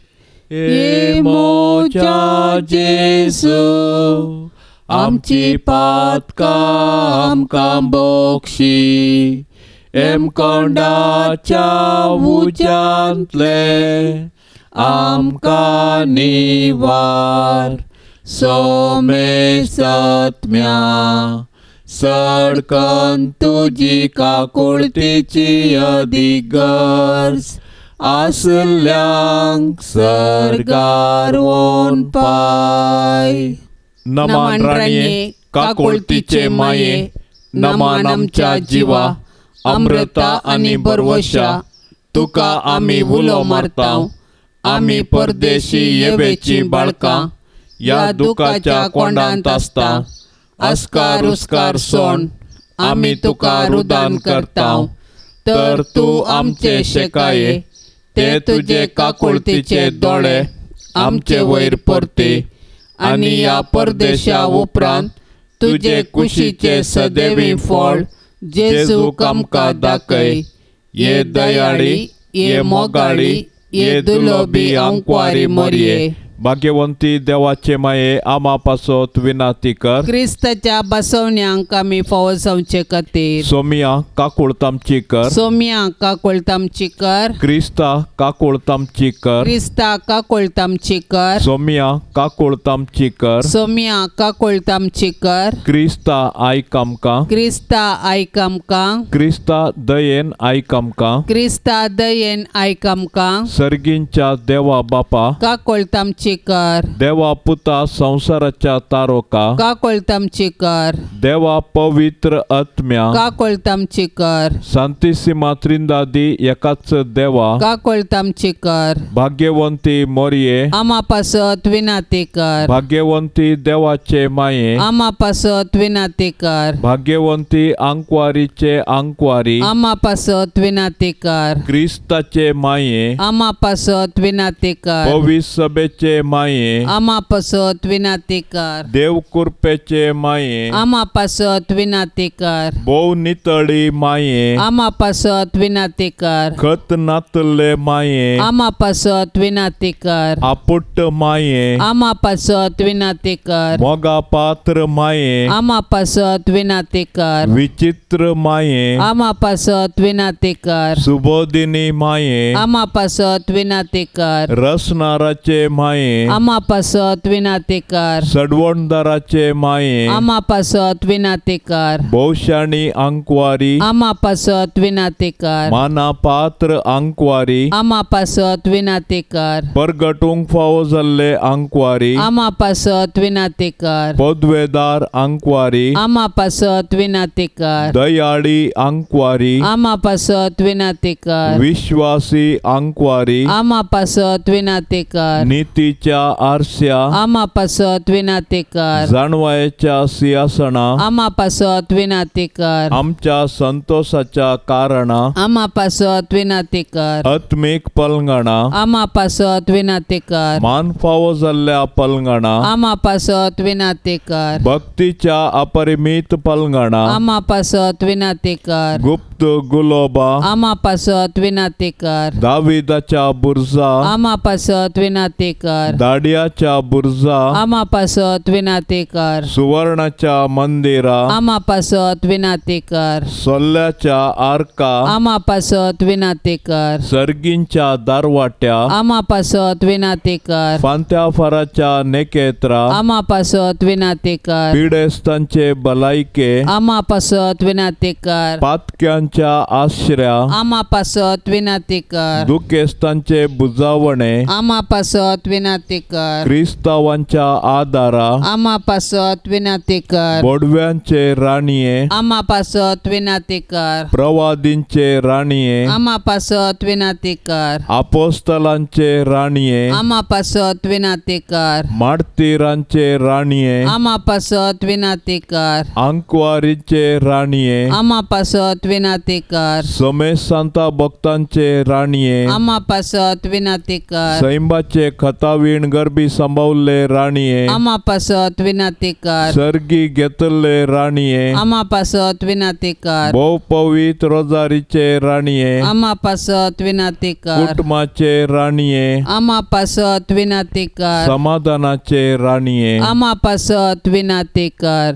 ये मोच्या जेजू आमची पातकां आमकां बोक्षी एम कोंडाच्या उज्यांतले आमकां निवार सोमे सत्म्या सडकन तुजी काकुळतीची अधिगर्ज आसल्यांक सरगार वोन पाय. नमान राणये काकुळतीचे माये नमान आमच्या जिवा अमृता आणि बरवशा तुका आमी उलो मारताव. आमी परदेशी येवेची बाळकां या दुखाच्या कोंडांत आसता अस्कार उस्कार सोण आमी तुका रुदान करताव. तर तू आमचे शेकाये ते तुझे काकुळतीचे दोळे आमचे वयर परते आणि या परदेशा उपरांत तुझे कुशीचे सदैवी फळ जेजू आमकां दाखय. ये दयाळी ये मोगाळी ये दुलोबी आंकवारी मरिये. भाग्यवंती देवाचे माये आम्हा पासत विनाती कर. क्रिस्ताच्या बसवण्यांक आमी फावो जावचे खातीर सोमिया काकुळतामची कर. सोम्या काकुळतामची कर. क्रिस्ता काकुळतामची कर. क्रिस्ता काकुळतामची कर. सोमिया काकुळतामची कर. सोम्या काकुळतामची कर. क्रिस्ता आयक आमकां. क्रिस्ता आयक आमकां. क्रिस्ता दयेन आयक आमकां. क्रिस्ता दयेन आयक आमकां. सर्गींच्या देवा बापा काकुळतामची कर. देवा पुता संसाराच्या तारोका काकुळतामची कर. देवा पवित्र आत्म्या काकुळतामची कर. सांतिसिमा त्रिंदादी एकाच देवा काकुळतामची कर. भाग्यवंती मोरये आम्हा पासत विनाती कर. भाग्यवंती देवाचे माये आम्हा पासत विनाती कर. भाग्यवंती आंकवारीचे आंकवारी आम्हा पासत विनाती कर. क्रिस्ताचे माये आम्हा पासत विनाती कर. पवित्र सभेचे माये आम्हा पासत विनाती कर. देव कृपेचे माये आम्हा पासत विनाती कर. भोव नितळी माये आम्हा पासत विनाती कर. खत नातले माये आम्हा पासत विनाती कर. आपुट्ट माये आम्हा पासत विनाती कर. मोगा पात्र माये आम्हा पासत विनाती कर. विचित्र माये आम्हा पासत विनाती कर. सुबोधिनी माये आम्हा पासत विनाती कर. रसनाराचे माये आम्हा पासत विनाती कर. सडवणदाराचे माये आम्हा पासत विनाती कर. भोवशाणी अंकवारी आम्हा पासत विनाती कर. माना पात्र अंकवारी आम्हा पासत विनाती कर. परगटूंक फावो जाल्ले अंकवारी आम्हा पासत विनाती कर. पदवेदार अंकवारी आम्हा पासत विनाती कर. दयाळी अंकवारी आम्हा पासत विनाती कर. विश्वासी अंकवारी आम्हा पासत विनाती कर. नीती स्तुतीच्या आरस्या आमा पासत विनाते कर. जाणवायेच्या सिंहासना आमा पासत विनाते कर. आमच्या संतोषाच्या कारणा आमा पासत विनाते कर. आत्मिक पलंगणा आमा पासत विनाते कर. मान फावो जाल्ल्या पलंगणा आमा पासत विनाते कर. भक्तीच्या अपरिमित पलंगणा आमा पासत विनाते कर. गुप्त गुलोबा आमा पासत विनाते कर. दाविदाच्या बुर्जा आमा पासत विनाते कर. दाडियाच्या बुर्जा आमा पासत विनाते कर. सुवर्णाच्या मंदिरा आमा पासत विनाते कर. सोल्ल्याच्या आर्का आमा पासत विनाते कर. सर्गींच्या दारवाट्या आमा पासत विनाते कर. फांत्या फराच्या नेकेत्रा आमा पासत विनाते कर. पिडेस्तांचे बलायके आमा पासत विनाते कर. पातक्यांच्या आश्र्या आमा पासत विनाते कर. दुखेस्तांचे बुजावणे आमा पासत विनाते कर. क्रिस्तावांच्या आदारा आमा पासत विनाते कर. बोडव्यांचे राणीये आमा पासत विनाते कर. प्रवादींचे राणीये आमा पासत विनाते कर. अपोस्तलांचे राणीये आमा पासत विनाते कर. मार्तिरांचे राणीये आमा पासत विनाते कर. अंकवारीचे राणीये आमा पासत विनाते कर. समेश सांता भक्तांचे राणीये आमा पासत विनाते कर. सैंबाचे खतावीण गरबी संभावले राणीये आमा पासत विनाते कर. सर्गी घेतले राणीये आमा पासत विनाते कर. बहु पवित्र रोजारीचे राणीये आमा पासत विनाते कर. कुटुंबाचे राणीये आमा पासत विनाते कर. समाधानाचे राणीये आमा पासत विनाते कर.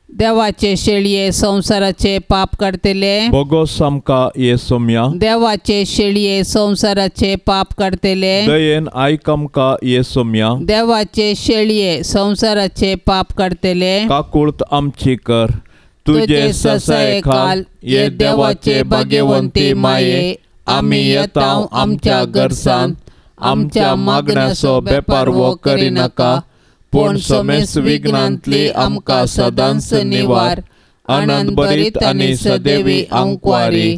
देवाचे शेळये संसाराचे पाप काढतेले. बगोस आमका येसोम्या देवाचे शेळये संसाराचे पाप काढतेले. दयेन आयक आमका येसोम्या देवाचे शेळये संसाराचे पाप काढतेले. काकुळत आमची कर तुझे ससाये खाल ये देवाचे भाग्यवंती माये आम्ही येताव आमच्या गरसान आमच्या मागण्याचो बेपार वो करिनाका पूण समेस विघ्नांतली आमकां सदांच निवार आनंद भरीत आनी सदैवी अंकवारी.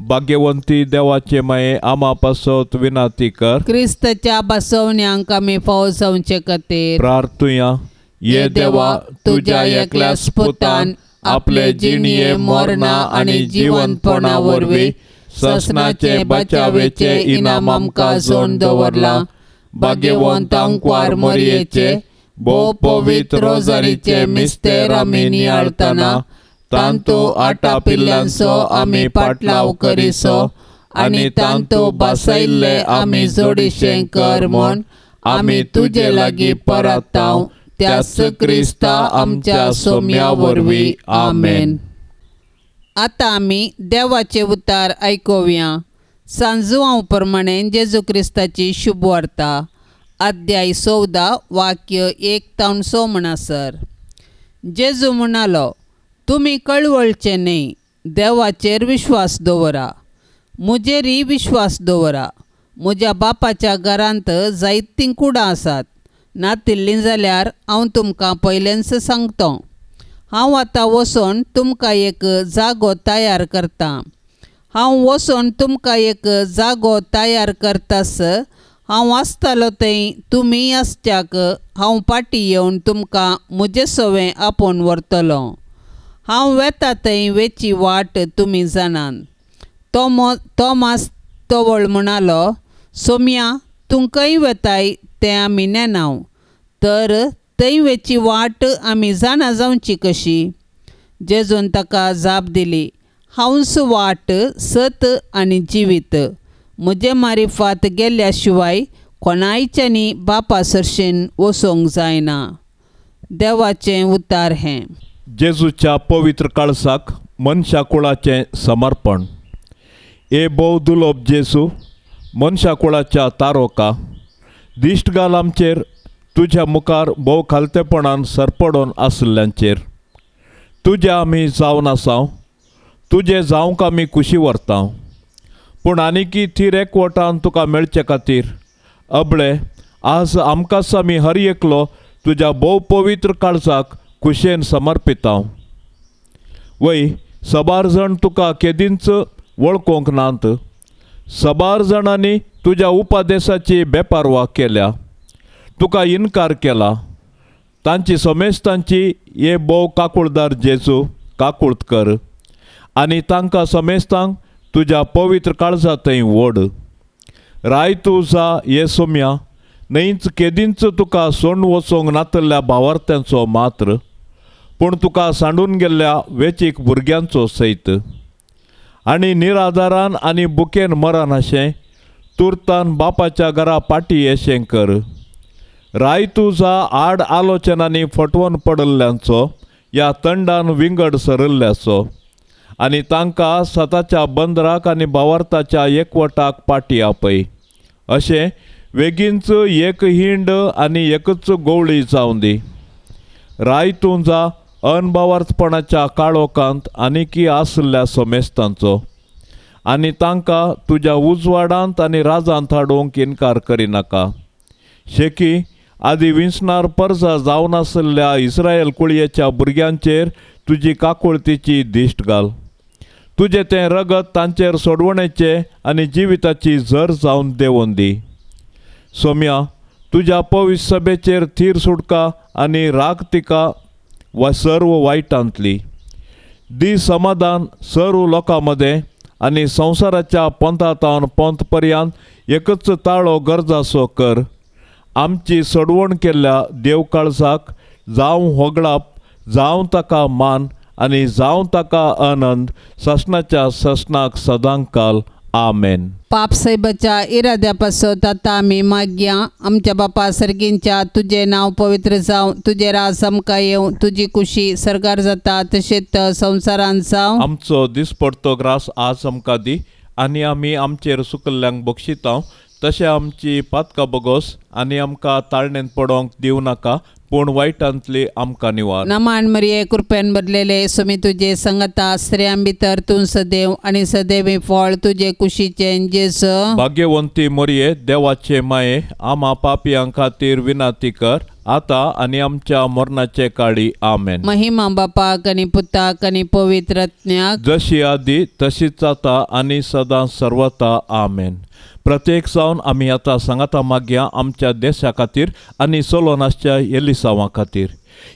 भाग्यवंती देवाचे माये आमा पासत विनाती कर क्रिस्तच्या बसवण्यांक आमी फावो जावचे खातीर प्रार्थुया ये देवा तुझ्या एकल्याच पुतान आपले जिणये मरणा आनी जिवंतपणा वरवीं ससनाचे बचावेचे इनाम आमकां जोड दवरला. भाग्यवंत अंकवार मरयेचे भोव पवित्र रोजारीचे मिस्तेर आमी नियाळतना तांतू 8 पिल्लांचो आमी पाटलाव करिसो आनी तांतू बसयल्ले आमी जोडिशें कर म्हूण आमी तुजे लागीं परताव त्याच क्रिस्ता आमच्या सोम्या वरवीं. आमेन. आतां आमी देवाचे उतार आयकुया. सांजुवां प्रमाणे जेजू क्रिस्ताची शुभ वार्ता अध्याय 14 वाक्य 1 म्हणसर. जेजू म्हणालो, तुमी कळवळचे न्ही, देवाचेर विश्वास दवरा, मुजेरय विश्वास दवरा. म्हज्या बापाच्या घरांत जायतीं कुडां आसात. नातिल्लीं जाल्यार हांव तुमकां पयलेंच सांगतां. हांव आतां वचोन तुमकां एक जागो तयार करतां. हांव वचोन तुमकां एक जागो तयार करतास हांव आसतलो थंय तुमी आसच्याक हांव फाटीं येवन तुमकां म्हजे सवें आपोवन व्हरतलो. हांव वेता थंय वेची वाट तुमी जाणात. तोमास तवळ म्हणालो, सोम्या, तूं खंय वेताय तें आमी नेनाव, तर थंय वेची वाट आमी जाणा जावची कशी? जेजून ताका जाप दिली, हांवच वाट, सत आनी जिवीत. म्हजे मारिफात गेल्या शिवाय कोणायच्यानी बापा सरशेन वचोंक जायना. देवाचें उतार हें. जेजूच्या पवित्र काळसाक मनशा कुळाचें समर्पण. ए भोव दुलोप जेजू, मनशा कुळाच्या तारोका, दिश्ट घाल आमचेर तुज्या मुखार भोव खालतेपणान सरपडोन आसल्ल्यांचेर. तुजे आमी जावन आसाव, तुजे जावंक आमी खुशी व्हरतां. पूण आनीकी थीर एकवटान तुका मेळचे खातीर अबळे आज आमकांच आमी हर एकलो तुज्या भोव पवित्र काळजाक खुशेन समर्पितांव. वय सबार जण तुका केदींच वळखोंक नात. सबार जाणांनी तुज्या उपादेशाची बेपारवा केल्या. तुका इन्कार केला. तांची समेस्तांची हे बोव काकुळदार जेजू काकुळत कर आनी तांकां समेस्तांक तुज्या पवित्र काळजा थंय ओड. राय तूं जा हे सोम्या न्हयच केदींच तुका सोडून वचोंक नातल्ल्या भावार्थ्यांचो मात्र, पूण तुका सांडून गेल्ल्या वेचीक भुरग्यांचो सैत. आनी निराधारान आनी बुकेन मरण अशें तुर्तान बापाच्या घरा पाटी येशें कर. राय तूं जा आड आलोचनांनी फटवून पडल्ल्यांचो ह्या तंडान विंगड सरल्ल्याचो आनी तांकां सताच्या बंदराक आनी भावार्थाच्या एकवटाक पाटी आपय. अशें वेगीनच एक हिंड आनी एकच गवळी जावं दी. राय तूं जा अनभावार्थपणाच्या काळोखांत आनीकी आसल्या समेस्तांचो आनी तांकां तुज्या उजवाडांत आनी राजांत हाडूंक इन्कार करिनाका. शेकी आदी विंचणार परजा जावन आसल्या इस्रायल कुळयेच्या भुरग्यांचेर तुजी काकुळतीची दिश्ट घाल. तुजें तें रगत तांचेर सोडवणेचे आनी जिविताची झर जावन देंवोन दी. सोम्या तुज्या पवित्र सभेचेर थीर सुटका आनी राग तिका वा सर्व वायटांतली. दी समाधान सर्व लोकां मदें आनी संवसाराच्या पंथांतावन पंथ पर्यंत एकच ताळो गरजासो कर. आमची सडवण केल्ल्या देव काळजाक जावं होगळाप, जावं ताका मान आनी जावं ताका आनंद ससनाच्या ससनाक सदांच काल. आमेन. पाप साहेबाच्या इराद्यापासत आता आमी मागया. आमच्या बापा सर्गींच्या तुझे नाव पवित्र जावं, तुझे राज आमकां येवं, तुजी कुशी सरकार जाता तशेंच संवसारान जावं. आमचो दिसपडतो ग्रास आज आमकां दी आनी आमी आमचेर सुकल्ल्यांक बक्षितांव. तशें आमची पातकां बगोस आनी आमकां ताळणेंत पडोंक दिवं नाका, पूण वायटांतली आमकां निवार. नमान मरिये कृपेन भरलेले सुमी तुजे संगता स्त्रियां भितर तूं सदैव आनी सदैवी फळ तुजे कुशीचे जेजू. भाग्यवंती मोरये देवाचे माये, आमा पापियां खातीर विनाती कर आता आनी आमच्या मरणाचे काळी. आमेन. महिमा बापाक आनी पुताक आनी पवित्रत्न्याक जशी आदी तशीच आता आनी सदां सर्वता. आमेन. प्रत्येक जावन आमी आतां सांगाता मागया आमच्या देशा खातीर आनी सोलोनासच्या एलिसांवा खातीर.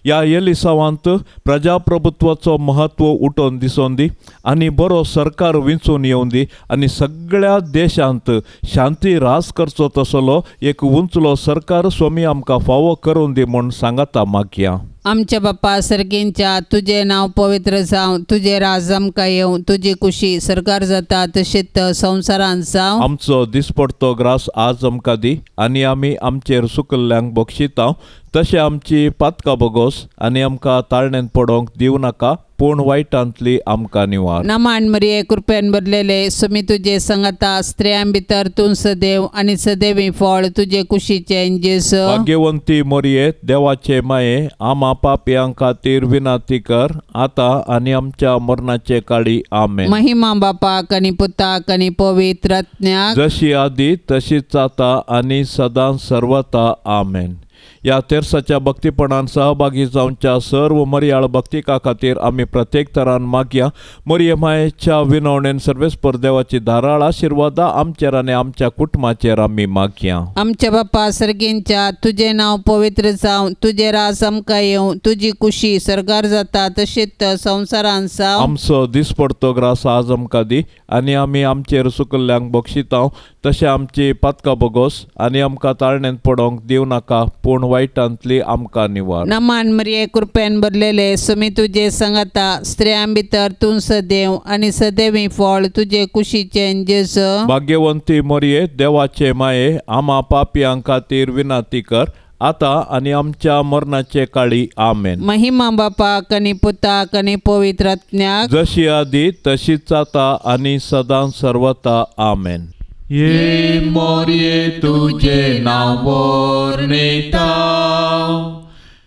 ह्या एलिसांवांत प्रजाप्रभुत्वाचो महत्व उठोवन दिसोन दी आनी बरो सरकार विंचून येवन दी आनी सगळ्या देशांत शांती रास करचो तसलो एक उंचलो सरकार स्वामी आमकां फावो करून दी म्हूण सांगाता मागया. आमच्या बापा सर्गींच्या तुझे नाव पवित्र जावं, तुझे राज आमकां येवं, तुजी कुशी सरकार जाता तशेंच संवसारान जावं. आमचो दिसपडतो ग्रास आज आमकां दी आनी आमी आमचेर सुकल्ल्यांक बक्षितांव. तशें आमची पातकां बगोस आनी आमकां ताळणेंत पडोंक दिवं नाका, पूण वायटांतली आमकां निवार. नमान मरिये कृपेन भरलेले सुमी तुजे संगता स्त्रियां भितर तूं सदैव आनी सदैवी फळ तुजे कुशीचे जेजू. भाग्यवंती मोरये देवाचे माये, आमा पापियां खातीर विनाती कर आता आनी आमच्या मरणाचे काळी. आमेन. महिमा बापाक आनी पुताक आनी पवित्रत्न्याक जशी आदी तशीच आता आनी सदां सर्वता. आमेन. या तेरसाच्या भक्तीपणान सहभागी जावच्या सर्व मरियाळ भक्तिका खातीर आमी प्रत्येक तरान मागया. मरिये मायेच्या विनवणेन सर्वेस्पर देवाची धाराळ आशिर्वादा आमचेर आनी आमच्या कुटुंबाचेर आमी मागया. आमच्या बापा सर्गींच्या तुझे नाव पवित्र जावं, तुझे राज आमकां येवं, तुजी कुशी सरकार जाता तशेंच संवसारान जावं. आमचो दिसपडतो ग्रास आज आमकां दी आनी आमी आमचेर सुकल्ल्यांक बक्षितांव. तशें आमची पातकां बगोस आनी आमकां ताळणेंत पडोंक दिवं नाका, पूण वायटांतली आमकां निवार. नमान मरिये कृपेन भरलेले सुमी तुजे संगता स्त्रियां भितर तूं सदैव आनी सदैवी फळ तुजे कुशीचे जेजू. भाग्यवंती मोरये देवाचे माये, आमा पापियां खातीर विनाती कर आता आनी आमच्या मरणाचे काळी. आमेन. महिमा बापाक आनी पुताक आनी पवित्रत्न्याक जशी आदी तशीच आता आनी सदां सर्वता. आमेन. ये मोरये तुझे नाव बोरनेता,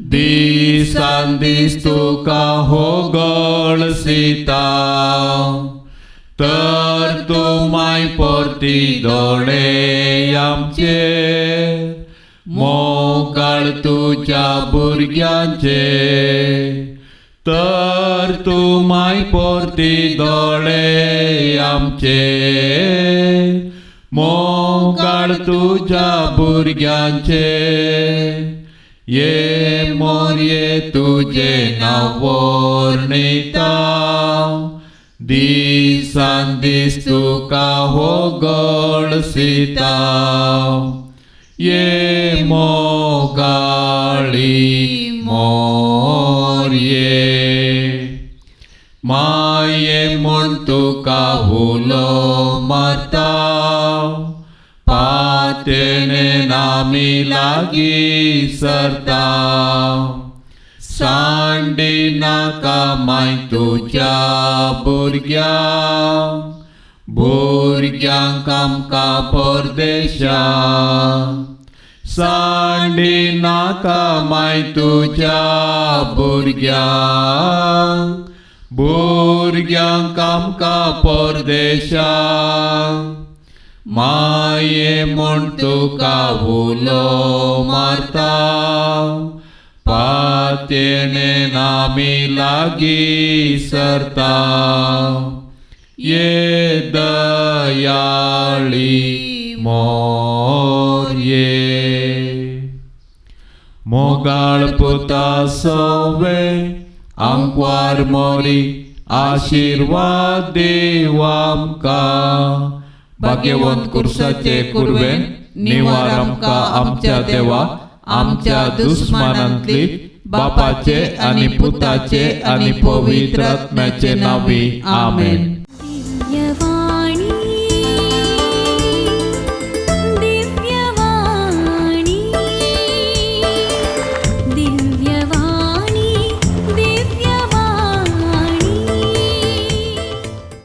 दिसान दीस तुका होगळसिता, तर तूं माय परती दोळे आमचेर, मोगाळ तुज्या भुरग्यांचे, तर तूं माय परती दोळे आमचेर, मोगाळ तुझ्या भुरग्यांचे ये मोरये तुझे नाव वर्णिता दिसान दीस तुका होगळसिता ये मोगाळी मोरये माये म्हूण तुका हुलो मारता पातेणे नामी लागी सरता सांडी नाका माय तुझ्या भुरग्यांक आमकां परदेशाक सांडी नाका माय तुझ्या भुरग्यांक आमकां परदेशाक माये म्हूण तुका हुलो मारता पातेणे नामी लागी सरता ये दयाळी मोरये मोगाळ पुता सवे आंकवार मोरी आशीर्वाद देव आमकां भाग्यवंत कुर्साचे कुरवेन निवार आमकां आमच्या देवा आमच्या दुस्मानांतली बापाचे आनी पुताचे आनी पवित्र आत्म्याचे नावी आमेन. दिव्यवाणी